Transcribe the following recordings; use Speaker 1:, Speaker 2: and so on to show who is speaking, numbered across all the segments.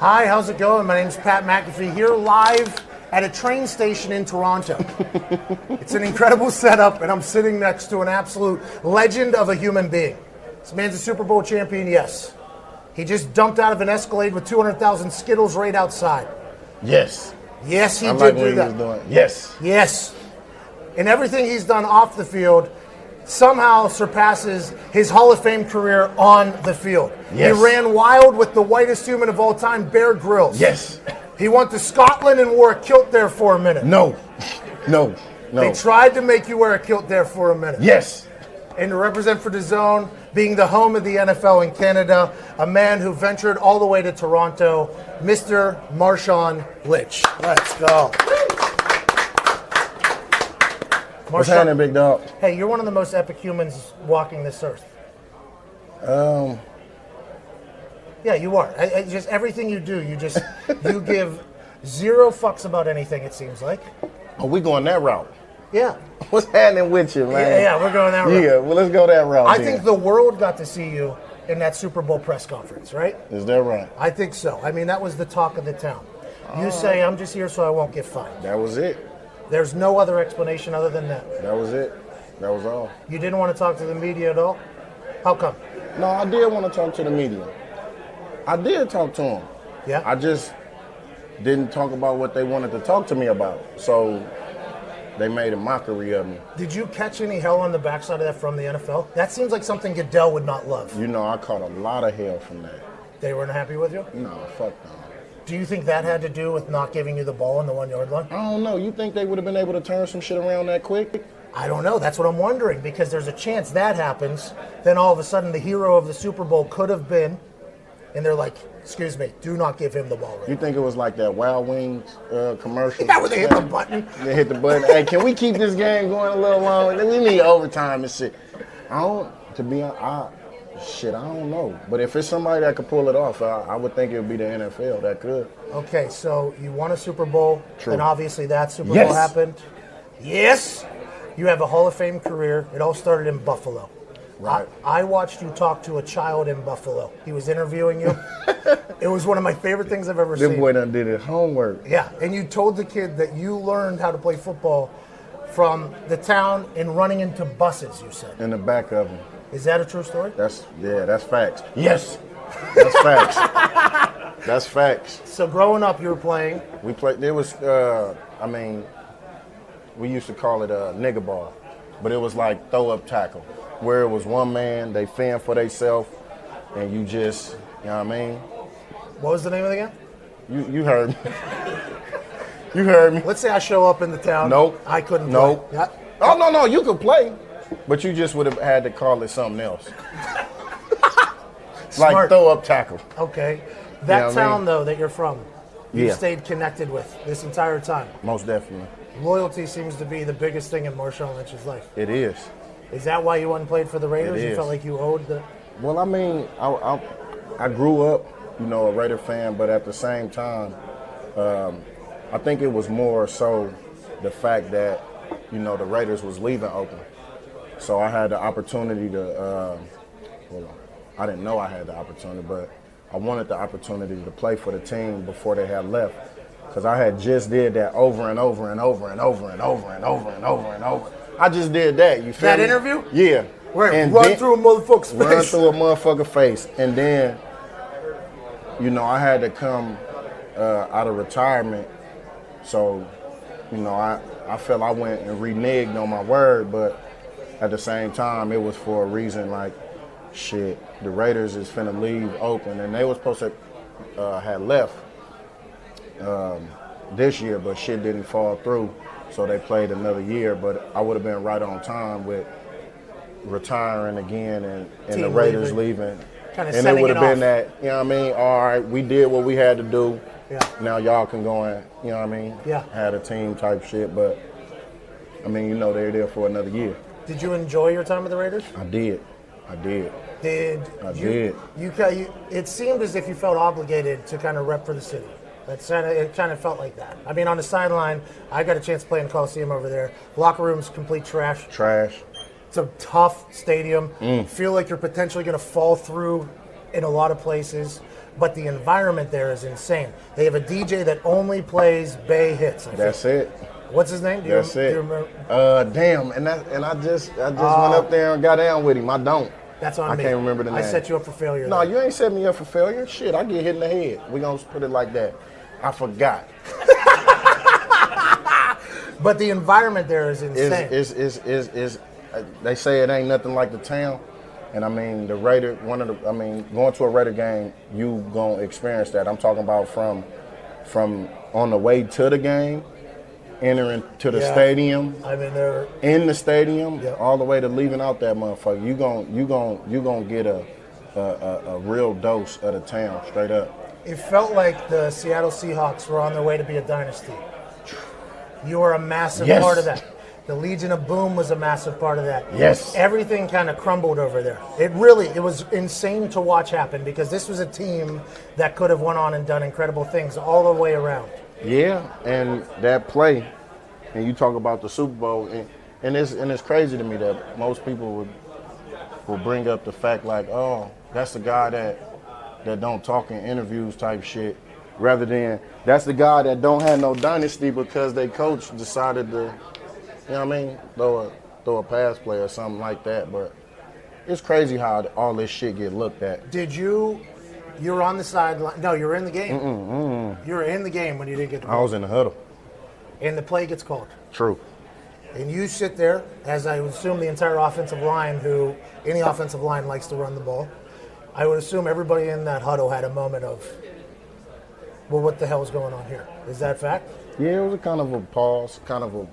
Speaker 1: Hi, how's it going? My name's Pat McAfee here live at a train station in Toronto. It's an incredible setup, and I'm sitting next to an absolute legend of a human being. This man's a Super Bowl champion, yes. He just dumped out of an Escalade with 200,000 Skittles right outside.
Speaker 2: Yes.
Speaker 1: Yes, he
Speaker 2: I
Speaker 1: did
Speaker 2: like
Speaker 1: do
Speaker 2: what he
Speaker 1: that.
Speaker 2: was doing. Yes.
Speaker 1: Yes. And everything he's done off the field somehow surpasses his Hall of Fame career on the field.
Speaker 2: Yes.
Speaker 1: He ran wild with the whitest human of all time, Bear Grylls.
Speaker 2: Yes.
Speaker 1: He went to Scotland and wore a kilt there for a minute.
Speaker 2: No. No. No.
Speaker 1: They tried to make you wear a kilt there for a minute.
Speaker 2: Yes.
Speaker 1: And to represent for the zone, being the home of the NFL in Canada, a man who ventured all the way to Toronto, Mr. Marshawn Lynch. Let's go.
Speaker 2: What's happening, big dog?
Speaker 1: Hey, you're one of the most epic humans walking this earth. Yeah, you are. Just everything you do, you give zero fucks about anything, it seems like.
Speaker 2: Oh, we going that route?
Speaker 1: Yeah.
Speaker 2: What's happening with you, man?
Speaker 1: Yeah, we're going that route.
Speaker 2: Yeah, well, let's go that route.
Speaker 1: I
Speaker 2: then.
Speaker 1: think the world got to see you in that Super Bowl press conference, right?
Speaker 2: Is that right?
Speaker 1: I think so. I mean, that was the talk of the town. You say, I'm just here so I won't get fined.
Speaker 2: That was it.
Speaker 1: There's no other explanation other than that.
Speaker 2: That was it. That was all.
Speaker 1: You didn't want to talk to the media at all? How come?
Speaker 2: No, I did want to talk to the media. I did talk to them.
Speaker 1: Yeah?
Speaker 2: I just didn't talk about what they wanted to talk to me about. So they made a mockery of me.
Speaker 1: Did you catch any hell on the backside of that from the NFL? That seems like something Goodell would not love.
Speaker 2: You know, I caught a lot of hell from that.
Speaker 1: They weren't happy with you?
Speaker 2: No, fuck no.
Speaker 1: Do you think that had to do with not giving you the ball on the 1 yard line?
Speaker 2: I don't know. You think they would have been able to turn some shit around that quick?
Speaker 1: I don't know. That's what I'm wondering, because there's a chance that happens. Then all of a sudden the hero of the Super Bowl could have been, and they're like, excuse me, do not give him the ball right
Speaker 2: You think it was like that Wild Wings commercial?
Speaker 1: Yeah, where they hit the button.
Speaker 2: They hit the button. Hey, can we keep this game going a little longer? We need overtime and shit. I don't know. But if it's somebody that could pull it off, I would think it would be the NFL that could.
Speaker 1: Okay, so you won a Super Bowl,
Speaker 2: True.
Speaker 1: and obviously that Super
Speaker 2: Yes.
Speaker 1: Bowl happened. Yes. You have a Hall of Fame career. It all started in Buffalo.
Speaker 2: Right.
Speaker 1: I watched you talk to a child in Buffalo. He was interviewing you. It was one of my favorite things I've ever
Speaker 2: This
Speaker 1: seen.
Speaker 2: boy done did his homework.
Speaker 1: Yeah, and you told the kid that you learned how to play football from the town and running into buses, you said.
Speaker 2: In the back of him.
Speaker 1: Is that a true story?
Speaker 2: That's facts. Yes. That's facts. That's facts.
Speaker 1: So growing up, you were playing.
Speaker 2: We played, there was, we used to call it a nigga ball, but it was like throw up tackle, where it was one man, they fend for themselves, and you just, you know what I mean?
Speaker 1: What was the name of the game?
Speaker 2: You heard me. You heard me.
Speaker 1: Let's say I show up in the town.
Speaker 2: Nope.
Speaker 1: I couldn't
Speaker 2: Nope.
Speaker 1: play. Yeah.
Speaker 2: Oh, no, you could play, but you just would have had to call it something else. Like
Speaker 1: Smart.
Speaker 2: throw up tackle.
Speaker 1: Okay. That
Speaker 2: know what I
Speaker 1: town,
Speaker 2: mean?
Speaker 1: though, that you're from, you
Speaker 2: Yeah.
Speaker 1: stayed connected with this entire time.
Speaker 2: Most definitely.
Speaker 1: Loyalty seems to be the biggest thing in Marshawn Lynch's life.
Speaker 2: It is.
Speaker 1: Is that why you went and played for the Raiders?
Speaker 2: It
Speaker 1: You
Speaker 2: is.
Speaker 1: felt like you owed the...
Speaker 2: Well, I mean, I grew up, you know, a Raider fan, but at the same time, I think it was more so the fact that, you know, the Raiders was leaving Oakland. So I had the opportunity to, I didn't know I had the opportunity, but I wanted the opportunity to play for the team before they had left. Because I had just did that over and over and over and over and over and over and over and over. I just did that, you feel
Speaker 1: That
Speaker 2: me?
Speaker 1: interview?
Speaker 2: Yeah.
Speaker 1: Right,
Speaker 2: And
Speaker 1: run
Speaker 2: then-
Speaker 1: through a motherfucker's face.
Speaker 2: Run through a motherfucker face. And then, you know, I had to come out of retirement. So, you know, I felt I went and reneged on my word, but at the same time, it was for a reason like, shit, the Raiders is finna leave Oakland. And they were supposed to had left this year, but shit didn't fall through. So they played another year, but I would have been right on time with retiring again and the
Speaker 1: Team
Speaker 2: Raiders leaving.
Speaker 1: Kinda
Speaker 2: And it
Speaker 1: sending
Speaker 2: would
Speaker 1: it
Speaker 2: have been
Speaker 1: off.
Speaker 2: that, you know what I mean? All right, we did what we had to do.
Speaker 1: Yeah.
Speaker 2: Now y'all can go and, you know what I mean?
Speaker 1: Yeah.
Speaker 2: Had a team type shit, but I mean, you know, they're there for another year.
Speaker 1: Did you enjoy your time with the Raiders?
Speaker 2: I did.
Speaker 1: It seemed as if you felt obligated to kind of rep for the city. It kind of felt like that. I mean, on the sideline, I got a chance to play in the Coliseum over there. Locker room's complete trash. It's a tough stadium. Feel like you're potentially going to fall through in a lot of places. but the environment there is insane. They have a DJ that only plays Bay hits.
Speaker 2: That's it.
Speaker 1: What's his name?
Speaker 2: That's it.
Speaker 1: Do you remember?
Speaker 2: Damn, and I just went up there and got down with him. I don't.
Speaker 1: That's on me.
Speaker 2: I can't remember the name.
Speaker 1: I set you up for failure.
Speaker 2: No, you ain't set me up for failure. Shit, I get hit in the head. We gonna put it like that. I forgot.
Speaker 1: But the environment there is insane.
Speaker 2: Is they say it ain't nothing like the town. And I mean, the Raider, going to a Raider game, you gonna experience that. I'm talking about from on the way to the game, entering to the stadium.
Speaker 1: I mean, they're
Speaker 2: in the stadium,
Speaker 1: yep.
Speaker 2: all the way to leaving out that motherfucker. You gonna get a real dose of the town, straight up.
Speaker 1: It felt like the Seattle Seahawks were on their way to be a dynasty. You were a massive part of that. The Legion of Boom was a massive part of that.
Speaker 2: Yes.
Speaker 1: Everything kind of crumbled over there. It was insane to watch happen because this was a team that could have went on and done incredible things all the way around.
Speaker 2: Yeah, and that play, and you talk about the Super Bowl, and it's crazy to me that most people will bring up the fact like, oh, that's the guy that don't talk in interviews type shit, rather than that's the guy that don't have no dynasty because their coach decided to, you know what I mean, throw a pass play or something like that. But it's crazy how all this shit get looked at.
Speaker 1: You were on the sideline. No, you were in the game. You were in the game when you didn't get the ball.
Speaker 2: I was in the huddle.
Speaker 1: And the play gets called.
Speaker 2: True.
Speaker 1: And you sit there, as I would assume the entire offensive line, any offensive line likes to run the ball. I would assume everybody in that huddle had a moment of, well, what the hell is going on here? Is that fact?
Speaker 2: Yeah, it was a kind of a pause, kind of a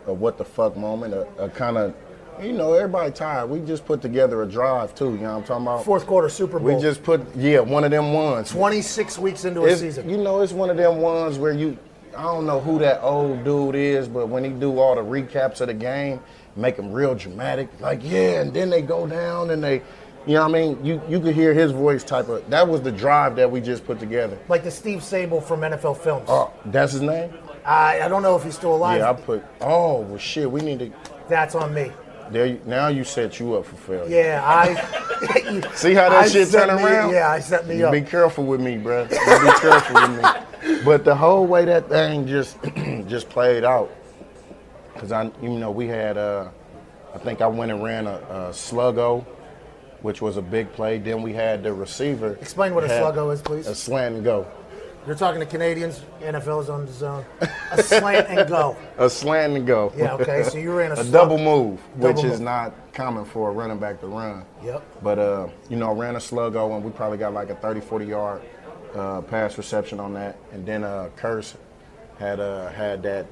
Speaker 2: what the fuck moment, a kind of, everybody tired. We just put together a drive too, you know what I'm talking about?
Speaker 1: Fourth quarter Super Bowl.
Speaker 2: We just put, one of them ones.
Speaker 1: 26 weeks into a season.
Speaker 2: It's one of them ones where I don't know who that old dude is, but when he do all the recaps of the game, make them real dramatic, like, and then they go down and they, you know what I mean? You could hear his voice that was the drive that we just put together.
Speaker 1: Like the Steve Sable from NFL Films.
Speaker 2: Oh, that's his name?
Speaker 1: I don't know if he's still alive.
Speaker 2: Yeah, shit, we need to.
Speaker 1: That's on me.
Speaker 2: Now you set you up for failure.
Speaker 1: Yeah,
Speaker 2: See how that shit turn around?
Speaker 1: Yeah, I set me up.
Speaker 2: Be careful with me, bro. Be careful with me. But the whole way that thing just played out, because we had I think I went and ran a sluggo, which was a big play. Then we had the receiver.
Speaker 1: Explain what a sluggo is, please.
Speaker 2: A slant and go.
Speaker 1: You're talking to Canadians. NFL is on the zone. A slant and go.
Speaker 2: A slant and go.
Speaker 1: Yeah, okay. So you ran a
Speaker 2: double move, which is not common for a running back to run.
Speaker 1: Yep.
Speaker 2: But, ran a sluggo, and we probably got like a 30, 40-yard pass reception on that. And then Curse had that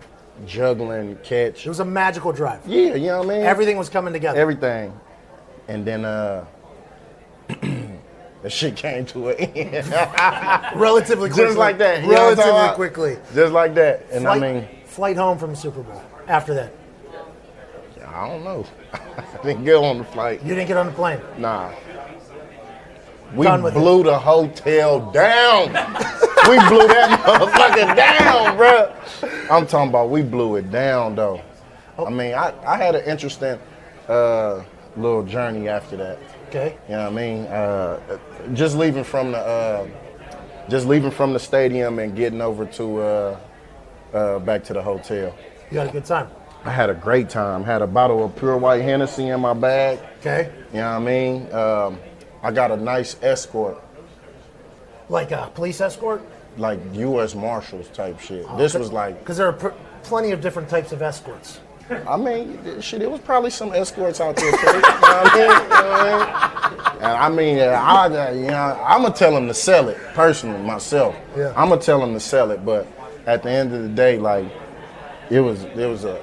Speaker 2: juggling catch.
Speaker 1: It was a magical drive.
Speaker 2: Yeah, you know what I mean?
Speaker 1: Everything was coming together.
Speaker 2: Everything. And then the shit came to an end.
Speaker 1: Relatively quickly.
Speaker 2: Just like that.
Speaker 1: Relatively quickly.
Speaker 2: Just like that. And
Speaker 1: flight home from the Super Bowl after that.
Speaker 2: I don't know. I didn't get on the flight.
Speaker 1: You didn't get on the plane?
Speaker 2: Nah. We blew the hotel down. We blew that motherfucker down, bro. I'm talking about we blew it down, though. Oh. I mean, I had an interesting little journey after that.
Speaker 1: Okay.
Speaker 2: You know what I mean? Just leaving from the stadium and getting over to back to the hotel.
Speaker 1: You had a good time?
Speaker 2: I had a great time. Had a bottle of pure white Hennessy in my bag.
Speaker 1: Okay.
Speaker 2: You know what I mean? I got a nice escort.
Speaker 1: Like a police escort?
Speaker 2: Like U.S. Marshals type shit. This was like...
Speaker 1: Because there are plenty of different types of escorts.
Speaker 2: I mean, shit, there was probably some escorts out there, too. You know what I mean? And I'm going to tell them to sell it, personally, myself.
Speaker 1: Yeah.
Speaker 2: I'm going to tell them to sell it, but at the end of the day, like, it was a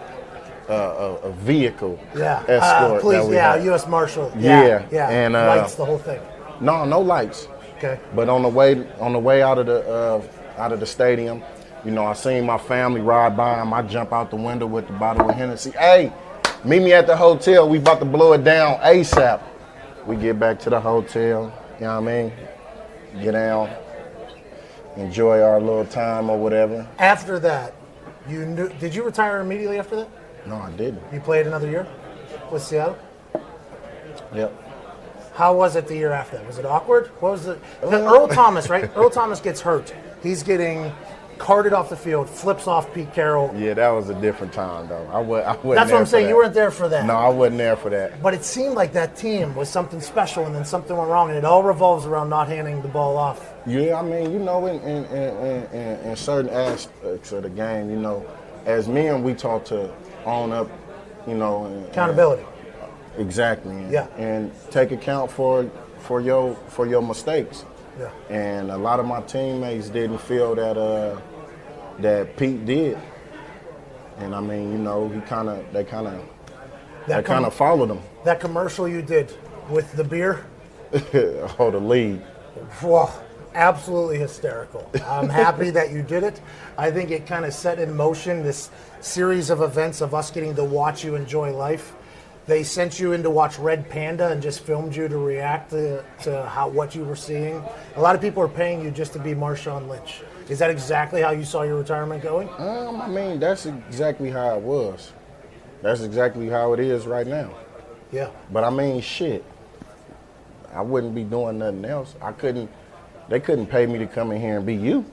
Speaker 2: vehicle escort.
Speaker 1: Police,
Speaker 2: that we had.
Speaker 1: U.S. Marshal.
Speaker 2: Yeah.
Speaker 1: And lights, the whole thing.
Speaker 2: No lights.
Speaker 1: Okay.
Speaker 2: But on the way out of the stadium, I seen my family ride by them. I jump out the window with the bottle of Hennessy. Hey, meet me at the hotel. We about to blow it down ASAP. We get back to the hotel. You know what I mean? Get down, enjoy our little time or whatever.
Speaker 1: After that, did you retire immediately after that?
Speaker 2: No, I didn't.
Speaker 1: You played another year with Seattle?
Speaker 2: Yep.
Speaker 1: How was it the year after that? Was it awkward? What was it? Earl Thomas, right? Earl Thomas gets hurt. He's getting carted off the field, flips off Pete Carroll.
Speaker 2: Yeah, that was a different time, though. I wasn't
Speaker 1: That's what I'm saying.
Speaker 2: That.
Speaker 1: You weren't there for that.
Speaker 2: No, I wasn't there for that.
Speaker 1: But it seemed like that team was something special, and then something went wrong, and it all revolves around not handing the ball off.
Speaker 2: Yeah, I mean, you know, in certain aspects of the game, you know, as men, we taught to own up, you know.
Speaker 1: Accountability.
Speaker 2: Exactly.
Speaker 1: Yeah.
Speaker 2: And take account for your mistakes.
Speaker 1: Yeah.
Speaker 2: And a lot of my teammates didn't feel that Pete did. And I mean, you know, they kind of followed him.
Speaker 1: That commercial you did with the beer.
Speaker 2: Oh, the lead.
Speaker 1: Whoa, absolutely hysterical. I'm happy that you did it. I think it kind of set in motion this series of events of us getting to watch you enjoy life. They sent you in to watch Red Panda and just filmed you to react to what you were seeing. A lot of people are paying you just to be Marshawn Lynch. Is that exactly how you saw your retirement going?
Speaker 2: I mean, that's exactly how it was. That's exactly how it is right now.
Speaker 1: Yeah.
Speaker 2: But I mean, shit, I wouldn't be doing nothing else. They couldn't pay me to come in here and be you.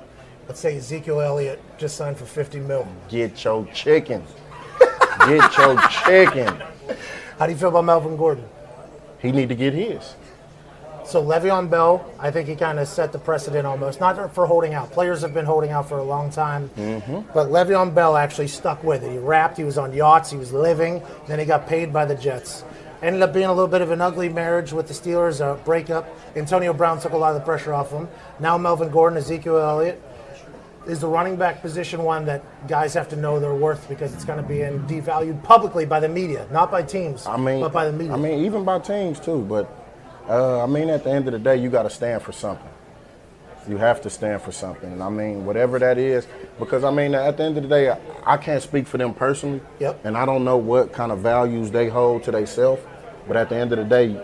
Speaker 1: Let's say Ezekiel Elliott just signed for $50 million.
Speaker 2: Get your chicken. Get your chicken.
Speaker 1: How do you feel about Melvin Gordon?
Speaker 2: He need to get his.
Speaker 1: So Le'Veon Bell, I think he kind of set the precedent almost. Not for holding out. Players have been holding out for a long time. Mm-hmm. But Le'Veon Bell actually stuck with it. He rapped, he was on yachts, he was living, then he got paid by the Jets. Ended up being a little bit of an ugly marriage with the Steelers, a breakup. Antonio Brown took a lot of the pressure off him. Now Melvin Gordon, Ezekiel Elliott. Is the running back position one that guys have to know their worth because it's going to be devalued publicly by the media, not by teams, but by the media?
Speaker 2: I mean, even by teams too. But I mean, at the end of the day, you got to stand for something. You have to stand for something, and I mean, whatever that is. Because I mean, at the end of the day, I can't speak for them personally, and I don't know what kind of values they hold to themselves. But at the end of the day,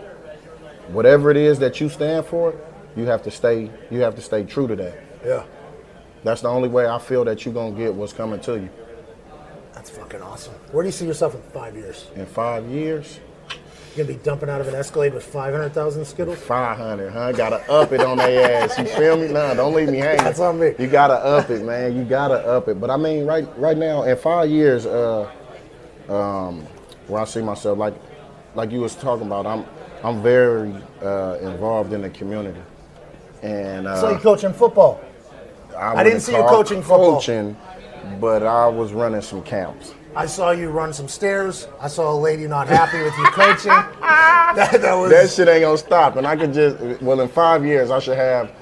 Speaker 2: whatever it is that you stand for, you have to stay. You have to stay true to that.
Speaker 1: Yeah.
Speaker 2: That's the only way I feel that you're going to get what's coming to you.
Speaker 1: That's fucking awesome. Where do you see yourself in 5 years?
Speaker 2: In 5 years?
Speaker 1: You're going to be dumping out of an Escalade with 500,000 Skittles?
Speaker 2: 500, huh? Got to up it on their ass. You feel me? Nah, don't leave me hanging.
Speaker 1: That's on me.
Speaker 2: You got to up it, man. You got to up it. But I mean, right now, in 5 years, where I see myself, like you was talking about, I'm very involved in the community. And
Speaker 1: so you coaching football? I didn't see you coaching football.
Speaker 2: But I was running some camps.
Speaker 1: I saw you run some stairs. I saw a lady not happy with you coaching.
Speaker 2: That shit ain't gonna stop. And I could in 5 years, I should have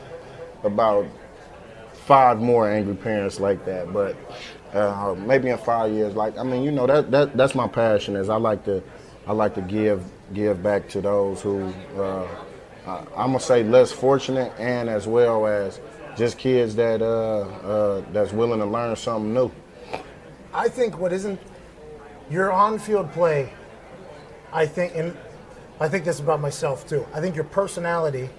Speaker 2: about 5 more angry parents like that. But maybe in 5 years, I mean, you know, that's my passion. Is I like to give back to those who I'm gonna say less fortunate, and as well as just kids that that's willing to learn something new.
Speaker 1: I think your on-field play, I think this about myself too. I think your personality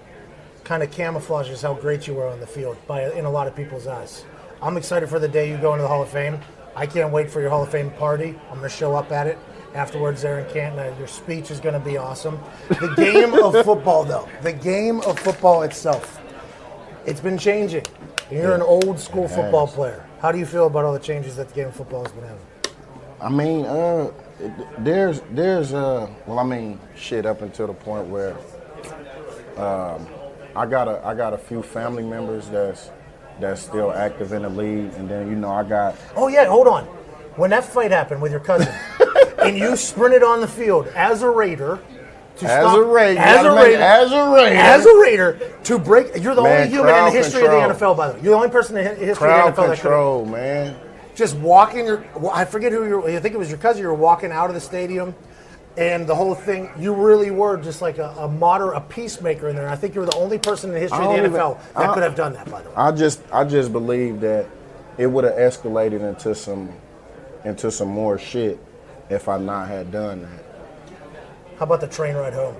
Speaker 1: kind of camouflages how great you were on the field in a lot of people's eyes. I'm excited for the day you go into the Hall of Fame. I can't wait for your Hall of Fame party. I'm going to show up at it afterwards there in Canton. Your speech is going to be awesome. The game of football, though, the game of football itself, it's been changing. You're an old school football player. How do you feel about all the changes that the game of football has been having?
Speaker 2: I mean, there's shit up until the point where I got a few family members that's still active in the league, and then, you know, I got...
Speaker 1: Oh, yeah, hold on. When that fight happened with your cousin, and you sprinted on the field as a Raider... As a Raider to break. You're the only human in the history of the NFL, by the way. You're the only person in the history of the NFL that could.
Speaker 2: Man.
Speaker 1: Just walking. I forget who you were. I think it was your cousin. You were walking out of the stadium, and the whole thing. You really were just like a peacemaker in there. And I think you were the only person in the history of the NFL that could have done that. By the way,
Speaker 2: I just believe that it would have escalated into some more shit if I not had done that.
Speaker 1: How about the train ride home?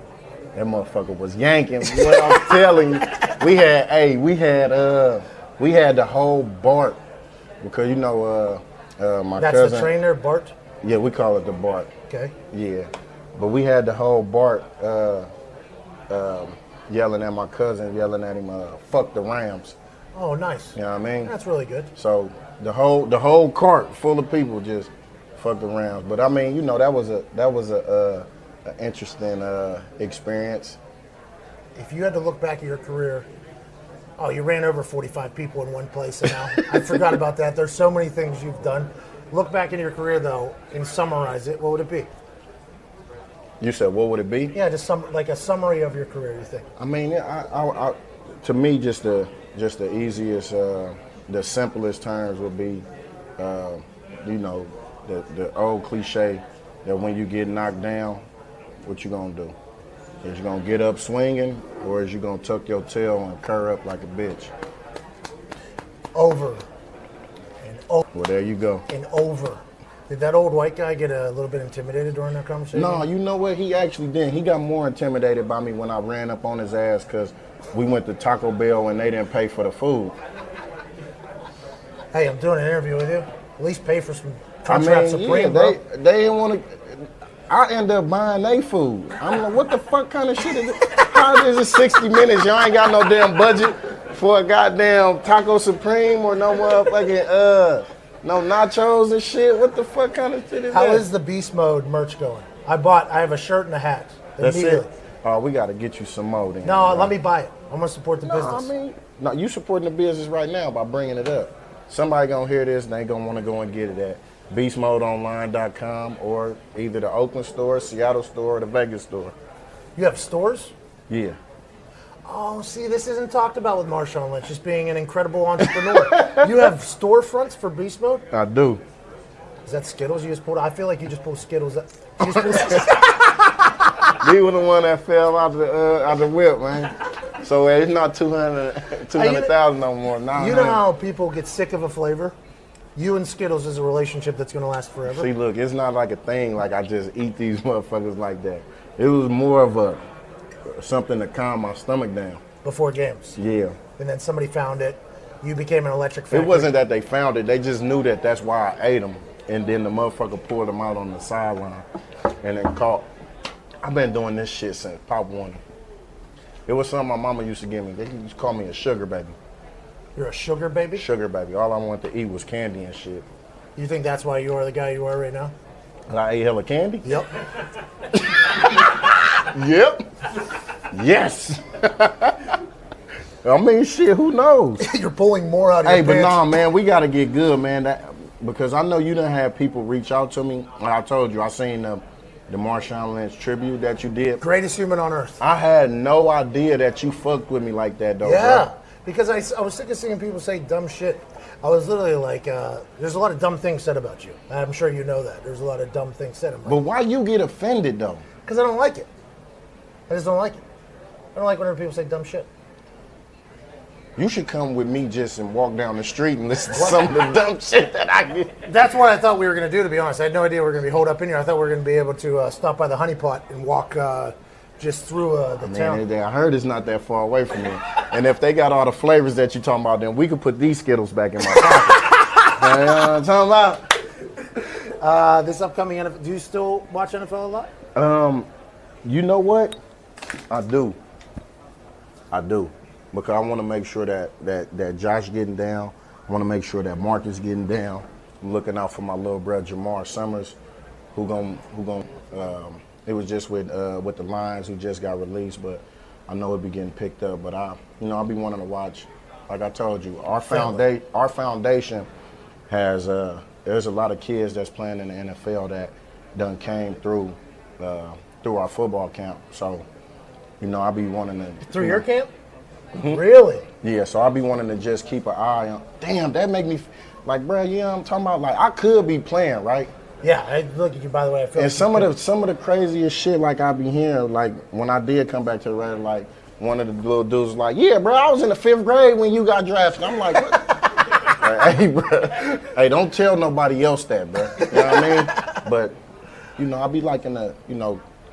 Speaker 2: That motherfucker was yanking. What I'm telling you, we had the whole BART, because, you know, my
Speaker 1: That's
Speaker 2: cousin.
Speaker 1: That's the train there, BART?
Speaker 2: Yeah, we call it the BART.
Speaker 1: Okay.
Speaker 2: Yeah, but we had the whole BART yelling at my cousin, yelling at him, "Fuck the Rams."
Speaker 1: Oh, nice.
Speaker 2: You know what I mean?
Speaker 1: That's really good.
Speaker 2: So the whole cart full of people just fuck the Rams. But I mean, you know, that was a interesting experience.
Speaker 1: If you had to look back at your career, you ran over 45 people in one place, and now I forgot about that. There's so many things you've done. Look back in your career, though, and summarize it. What would it be?
Speaker 2: You said, what would it be?
Speaker 1: Yeah, just like a summary of your career, you think?
Speaker 2: I mean, to me, just the easiest, the simplest terms would be, you know, the old cliche that when you get knocked down, what you gonna do? Is you gonna get up swinging, or is you gonna tuck your tail and curl up like a bitch?
Speaker 1: Over. And over.
Speaker 2: Well, there you go.
Speaker 1: And over. Did that old white guy get a little bit intimidated during that conversation?
Speaker 2: No, you know what? He actually didn't. He got more intimidated by me when I ran up on his ass because we went to Taco Bell and they didn't pay for the food.
Speaker 1: Hey, I'm doing an interview with you. At least pay for some Crunchwrap Supreme,
Speaker 2: bro. They didn't want to. I end up buying their food. I'm like, what the fuck kind of shit is it? How is it 60 minutes? Y'all ain't got no damn budget for a goddamn Taco Supreme or no motherfucking no nachos and shit. What the fuck kind of shit is that?
Speaker 1: How is the Beast Mode merch going? I have a shirt and a hat.
Speaker 2: That's it. Oh, we got to get you some more then.
Speaker 1: No, let me buy it. I'm gonna support the business.
Speaker 2: I mean, no, you supporting the business right now by bringing it up. Somebody gonna hear this and they gonna want to go and get it at beastmodeonline.com or either the Oakland store, Seattle store, or the Vegas store.
Speaker 1: You have stores?
Speaker 2: Yeah.
Speaker 1: Oh, see, this isn't talked about with Marshawn Lynch, just being an incredible entrepreneur. You have storefronts for Beast Mode?
Speaker 2: I do.
Speaker 1: Is that Skittles you just pulled? I feel like you just pulled Skittles. You just pulled
Speaker 2: We were the one that fell out the whip, man. So it's not 200,000 no more.
Speaker 1: You know how people get sick of a flavor? You and Skittles is a relationship that's going to last forever.
Speaker 2: See, look, it's not like a thing like I just eat these motherfuckers like that. It was more of something to calm my stomach down.
Speaker 1: Before games?
Speaker 2: Yeah.
Speaker 1: And then somebody found it. You became an electric factory.
Speaker 2: It wasn't that they found it. They just knew that that's why I ate them. And then the motherfucker pulled them out on the sideline and then caught. I've been doing this shit since Pop Warner. It was something my mama used to give me. They used to call me a sugar baby.
Speaker 1: You're a sugar baby?
Speaker 2: Sugar baby. All I wanted to eat was candy and shit.
Speaker 1: You think that's why you are the guy you are right now?
Speaker 2: And I ate hella candy?
Speaker 1: Yep.
Speaker 2: Yep. Yes. I mean, shit, who knows?
Speaker 1: You're pulling more out of your pants.
Speaker 2: Hey, but nah, man, we got to get good, man. Because I know you done had people reach out to me. Like I told you, I seen the Marshawn Lynch tribute that you did.
Speaker 1: Greatest human on earth.
Speaker 2: I had no idea that you fucked with me like that, though.
Speaker 1: Yeah,
Speaker 2: bro.
Speaker 1: because I was sick of seeing people say dumb shit. I was literally like, there's a lot of dumb things said about you. I'm sure you know that. There's a lot of dumb things said.
Speaker 2: But why you get offended, though?
Speaker 1: Because I don't like it. I just don't like it. I don't like whenever people say dumb shit.
Speaker 2: You should come with me just and walk down the street and listen to some of the dumb shit that I get.
Speaker 1: That's what I thought we were going to do, to be honest. I had no idea we were going to be holed up in here. I thought we were going to be able to stop by the Honey Pot and walk just through the town.
Speaker 2: I heard it's not that far away from me. And if they got all the flavors that you're talking about, then we could put these Skittles back in my pocket. You know what I'm talking
Speaker 1: about? This upcoming NFL, do you still watch NFL a
Speaker 2: lot? You know what? I do. Because I want to make sure that Josh getting down. I want to make sure that Marcus getting down. I'm looking out for my little brother Jamar Summers, who gon' it was just with the Lions who just got released, but I know it be getting picked up. But I'll be wanting to watch. Like I told you, our foundation has there's a lot of kids that's playing in the NFL that done came through our football camp. So, I'll be wanting to
Speaker 1: through your camp. Really?
Speaker 2: Yeah, so I'll be wanting to just keep an eye on. Damn, that make me like, bro. You know what I'm talking about? Like, I could be playing, right?
Speaker 1: Yeah, look at you. By the way, I feel.
Speaker 2: And like some of the craziest shit, like I be hearing, like when I did come back to the Raiders, like one of the little dudes was like, "Yeah, bro, I was in the 5th grade when you got drafted." I'm like, what? Like, hey, bro, hey, don't tell nobody else that, bro. You know what I mean? But I'll be liking to,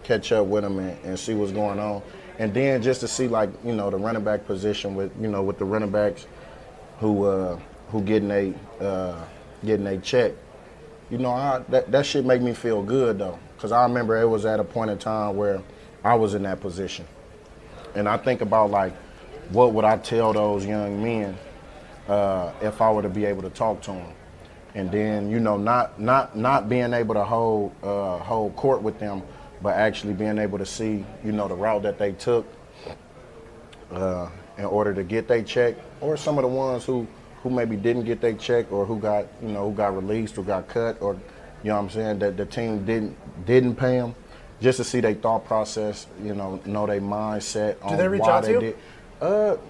Speaker 2: catch up with them and see what's going on. And then just to see, like, the running back position with the running backs who getting a check, that shit make me feel good, though. Because I remember it was at a point in time where I was in that position. And I think about, like, what would I tell those young men if I were to be able to talk to them? And then, you know, not being able to hold court with them, but actually being able to see, you know, the route that they took in order to get their check, or some of the ones who maybe didn't get their check, or who got released, or got cut, or, you know what I'm saying, that the team didn't pay them, just to see their thought process, you know their mindset on
Speaker 1: Do they reach
Speaker 2: why
Speaker 1: out to
Speaker 2: they
Speaker 1: you?
Speaker 2: did.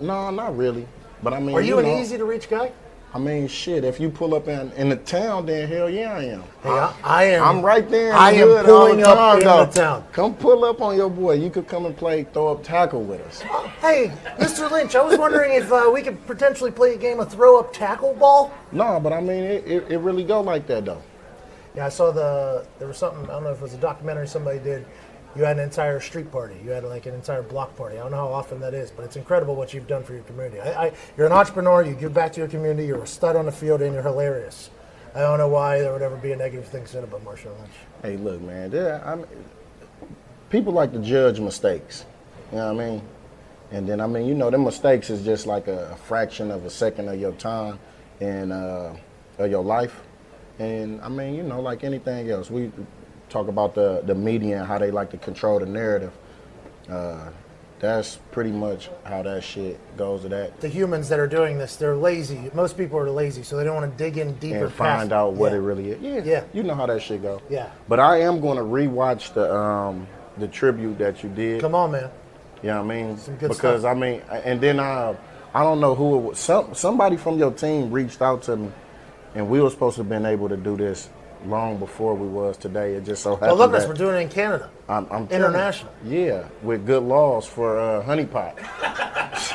Speaker 2: No, not really. But I mean,
Speaker 1: Are you an
Speaker 2: know,
Speaker 1: easy to reach guy?
Speaker 2: I mean, shit, if you pull up in the town, then hell yeah, I am.
Speaker 1: Hey, I am.
Speaker 2: I'm right there in
Speaker 1: I
Speaker 2: the
Speaker 1: am
Speaker 2: hood
Speaker 1: pulling
Speaker 2: all the
Speaker 1: up
Speaker 2: time,
Speaker 1: in
Speaker 2: though.
Speaker 1: the town.
Speaker 2: Come pull up on your boy. You could come and play throw up tackle with us.
Speaker 1: Hey, Mr. Lynch, I was wondering if we could potentially play a game of throw up tackle ball.
Speaker 2: No, but I mean, it really go like that, though.
Speaker 1: Yeah, I saw there was something, I don't know if it was a documentary somebody did. You had an entire street party. You had like an entire block party. I don't know how often that is, but it's incredible what you've done for your community. You're an entrepreneur. You give back to your community. You're a stud on the field, and you're hilarious. I don't know why there would ever be a negative thing said about Marshawn Lynch.
Speaker 2: Hey, look, man, people like to judge mistakes. You know what I mean? And then, I mean, you know, them mistakes is just like a fraction of a second of your time and of your life. And, I mean, you know, like anything else, we talk about the media and how they like to control the narrative. That's pretty much how that shit goes to that.
Speaker 1: The humans that are doing this, they're lazy. Most people are lazy, so they don't want to dig in deeper
Speaker 2: And find out what it really is.
Speaker 1: Yeah.
Speaker 2: You know how that shit go.
Speaker 1: Yeah.
Speaker 2: But I am going to rewatch the tribute that you did.
Speaker 1: Come on, man.
Speaker 2: You know what I mean?
Speaker 1: Some good
Speaker 2: because
Speaker 1: stuff.
Speaker 2: I mean, and then I don't know who it was. Somebody from your team reached out to me, and we were supposed to have been able to do this long before we was today. It just so happened.
Speaker 1: Well, look,
Speaker 2: that
Speaker 1: we're doing it in Canada.
Speaker 2: I'm telling
Speaker 1: international.
Speaker 2: you, yeah, with good laws for honeypot.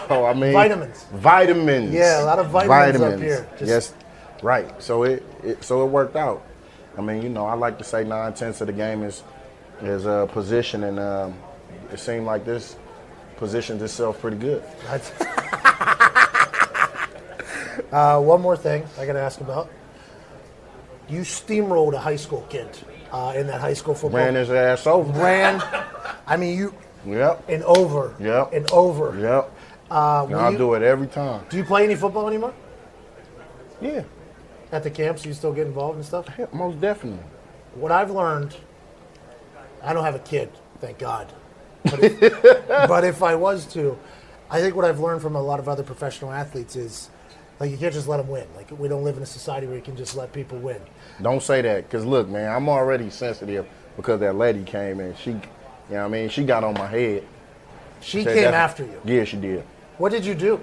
Speaker 2: So I mean, vitamins.
Speaker 1: Yeah, a lot of vitamins up here.
Speaker 2: Yes, right. So it worked out. I mean, you know, I like to say 9/10 of the game is position, and it seemed like this positions itself pretty good.
Speaker 1: One more thing I got to ask about. You steamrolled a high school kid in that high school football.
Speaker 2: Ran his ass over.
Speaker 1: I mean, you.
Speaker 2: Yep.
Speaker 1: And over.
Speaker 2: Yep.
Speaker 1: And over.
Speaker 2: Yep. I'll do it every time.
Speaker 1: Do you play any football anymore?
Speaker 2: Yeah.
Speaker 1: At the camps, you still get involved and stuff?
Speaker 2: Yeah, most definitely.
Speaker 1: What I've learned, I don't have a kid, thank God. But if I was to, I think what I've learned from a lot of other professional athletes is, like, you can't just let them win. Like, we don't live in a society where you can just let people win.
Speaker 2: Don't say that, because look, man, I'm already sensitive because that lady came and she, you know what I mean, she got on my head.
Speaker 1: She came after you?
Speaker 2: Yeah, she did.
Speaker 1: What did you do?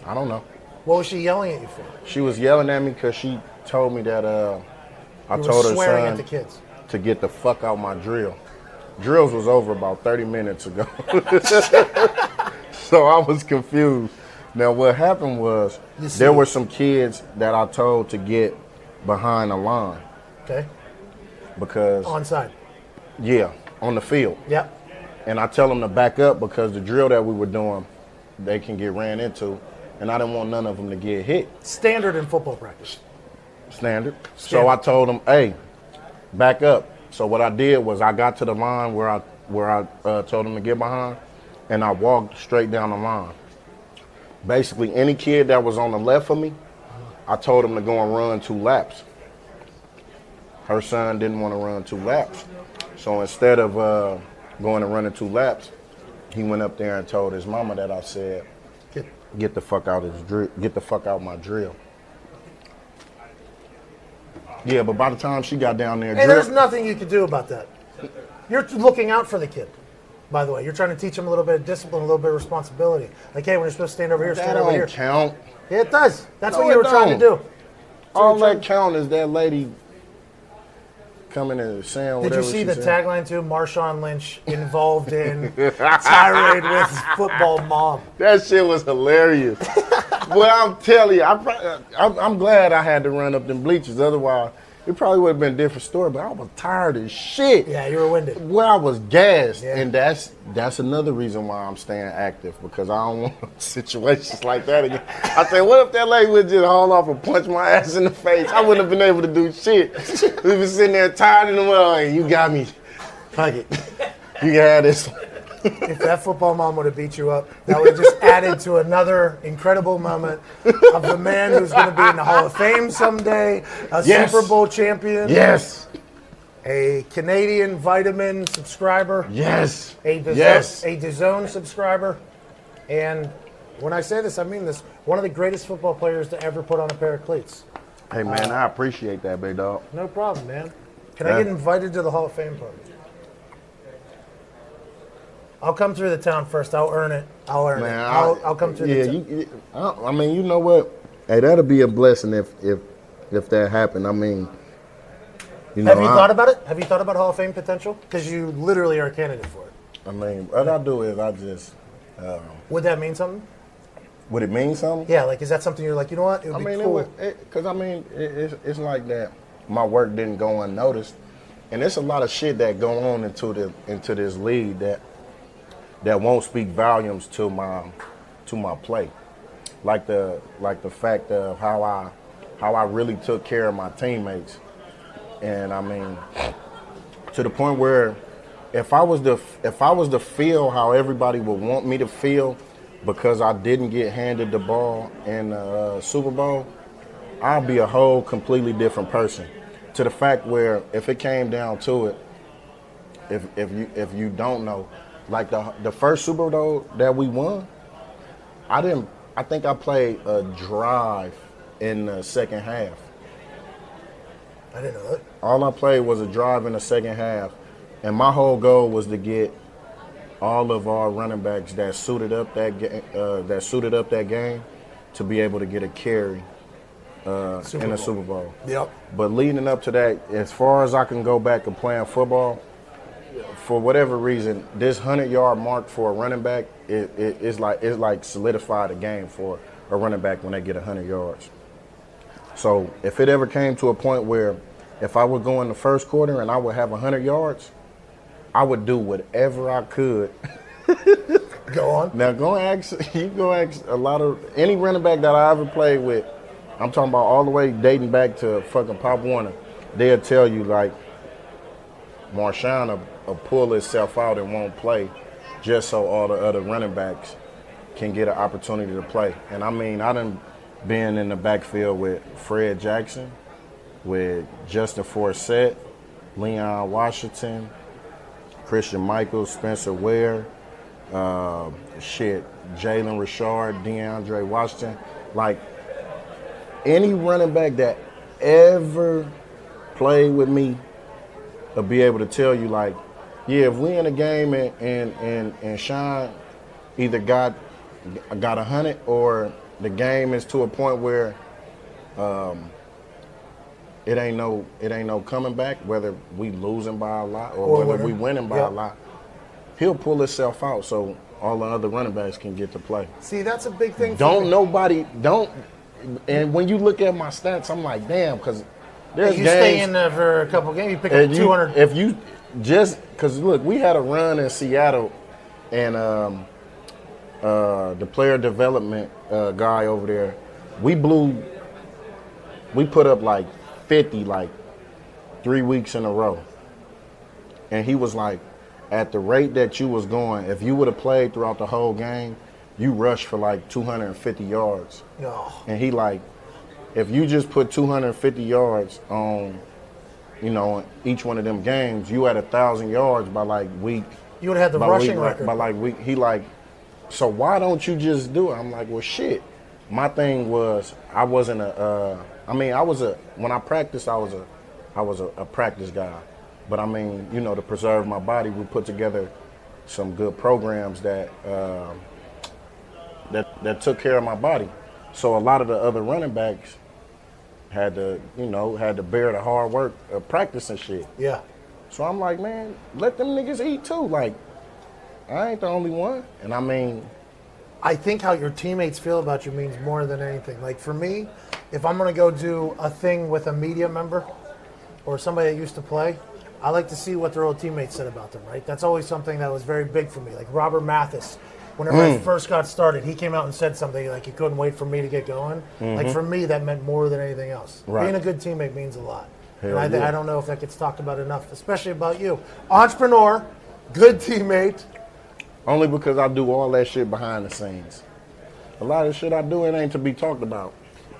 Speaker 2: I don't know.
Speaker 1: What was she yelling at you for?
Speaker 2: She was yelling at me because she told me that I told her
Speaker 1: swearing
Speaker 2: son
Speaker 1: at the kids.
Speaker 2: to get the fuck out my drill. Drills was over about 30 minutes ago. So I was confused. Now what happened was there were some kids that I told to get behind the line.
Speaker 1: Okay.
Speaker 2: Because
Speaker 1: onside.
Speaker 2: Yeah, on the field.
Speaker 1: Yep.
Speaker 2: And I tell them to back up because the drill that we were doing, they can get ran into, and I didn't want none of them to get hit.
Speaker 1: Standard in football practice.
Speaker 2: Standard. So I told them, hey, back up. So what I did was I got to the line where I told them to get behind, and I walked straight down the line. Basically, any kid that was on the left of me, I told him to go and run 2 laps. Her son didn't want to run 2 laps. So instead of going and running 2 laps, he went up there and told his mama that I said, get the fuck out my drill. Yeah, but by the time she got down there,
Speaker 1: hey, there's nothing you could do about that. You're looking out for the kid. By the way, you're trying to teach him a little bit of discipline, a little bit of responsibility. Like, hey, when you're supposed to stand over here, stand over here.
Speaker 2: That don't count.
Speaker 1: Yeah, it does. That's what you were trying to do.
Speaker 2: All that count is that lady coming and saying whatever she said.
Speaker 1: Did you see the tagline too? Marshawn Lynch involved in tirade with football mom.
Speaker 2: That shit was hilarious. Well, I'm telling you, I'm glad I had to run up them bleachers. Otherwise, it probably would have been a different story. But I was tired as shit.
Speaker 1: Yeah, you were winded.
Speaker 2: Well, I was gassed,
Speaker 1: yeah.
Speaker 2: And that's another reason why I'm staying active, because I don't want situations like that again. I said, what if that lady would just haul off and punch my ass in the face? I wouldn't have been able to do shit. We been sitting there tired in the well, like, you got me. Fuck it. You can have this.
Speaker 1: if that football mom would have beat you up, that would have just added to another incredible moment of the man who's going to be in the Hall of Fame someday, a Super Bowl champion.
Speaker 2: Yes.
Speaker 1: A Canadian Vitamin subscriber.
Speaker 2: Yes.
Speaker 1: A DAZN subscriber. And when I say this, I mean this. One of the greatest football players to ever put on a pair of cleats.
Speaker 2: Hey, man, I appreciate that, big dog.
Speaker 1: No problem, man. Can I get invited to the Hall of Fame party? I'll come through the town first. I'll earn it. I'll come through the town.
Speaker 2: I mean, you know what? Hey, that'll be a blessing if that happened. I mean, you know.
Speaker 1: Have you thought about it? Have you thought about Hall of Fame potential? Because you literally are a candidate for it.
Speaker 2: I mean, what I do is I just.
Speaker 1: Would that mean something?
Speaker 2: Would it mean something?
Speaker 1: Yeah, like, is that something you're like, you know what? It would be cool.
Speaker 2: Because, it's like that. My work didn't go unnoticed. And there's a lot of shit that go on into this league that won't speak volumes to my play. Like the fact of how I really took care of my teammates. And I mean, to the point where if I was to feel how everybody would want me to feel because I didn't get handed the ball in the Super Bowl, I'll be a whole completely different person. To the fact where if it came down to it, if you don't know, like the first Super Bowl that we won, I think I played a drive in the second half.
Speaker 1: I didn't know that.
Speaker 2: All I played was a drive in the second half, and my whole goal was to get all of our running backs that suited up that game to be able to get a carry in the Super Bowl.
Speaker 1: Yep.
Speaker 2: But leading up to that, as far as I can go back to playing football, for whatever reason, this 100-yard mark for a running back it's like solidified a game for a running back when they get 100 yards. So if it ever came to a point where if I would go in the first quarter and I would have 100 yards, I would do whatever I could.
Speaker 1: Go on.
Speaker 2: Now go ask a lot of any running back that I ever played with. I'm talking about all the way dating back to fucking Pop Warner. They'll tell you like Marshawn will pull himself out and won't play just so all the other running backs can get an opportunity to play. And I mean, I done been in the backfield with Fred Jackson, with Justin Forsett, Leon Washington, Christian Michaels, Spencer Ware, Jalen Richard, DeAndre Washington. Like, any running back that ever played with me will be able to tell you, like, yeah, if we in a game and Sean either got 100 or the game is to a point where it ain't no coming back, whether we losing by a lot or whether we winning by a lot, he'll pull himself out so all the other running backs can get to play.
Speaker 1: See, that's a big thing.
Speaker 2: And when you look at my stats, I'm like, damn, because there's
Speaker 1: you
Speaker 2: games.
Speaker 1: Stay in there for a couple games, you pick up 200.
Speaker 2: If you just, because look, we had a run in Seattle, and the player development guy over there, we put up like 50 like 3 weeks in a row. And he was like, at the rate that you was going, if you would have played throughout the whole game, you rushed for like 250 yards.
Speaker 1: Oh.
Speaker 2: And he like, if you just put 250 yards on, each one of them games, you had 1,000 yards by like week.
Speaker 1: You would have had the rushing record.
Speaker 2: By like week, he like, so why don't you just do it? I'm like, well, shit. My thing was, when I practiced, I was a practice guy. But I mean, to preserve my body, we put together some good programs that took care of my body. So a lot of the other running backs had to bear the hard work of practice and shit.
Speaker 1: Yeah.
Speaker 2: So I'm like, man, let them niggas eat too. Like, I ain't the only one. And I mean,
Speaker 1: I think how your teammates feel about you means more than anything. Like for me, if I'm going to go do a thing with a media member or somebody that used to play, I like to see what their old teammates said about them, right? That's always something that was very big for me. Like Robert Mathis, whenever I first got started, he came out and said something like he couldn't wait for me to get going. Like for me, that meant more than anything else. Right. Being a good teammate means a lot.
Speaker 2: Hell
Speaker 1: and I don't know if that gets talked about enough, especially about you. Entrepreneur, good teammate,
Speaker 2: Only because I do all that shit behind the scenes. A lot of shit I do, it ain't to be talked about.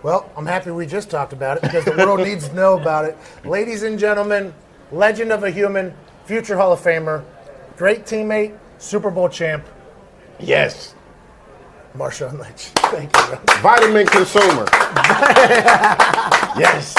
Speaker 1: Well, I'm happy we just talked about it because the world needs to know about it. Ladies and gentlemen, legend of a human, future Hall of Famer, great teammate, Super Bowl champ,
Speaker 2: Yes.
Speaker 1: Marshawn Lynch. Thank you, bro.
Speaker 2: Vitamin consumer.
Speaker 1: Yes.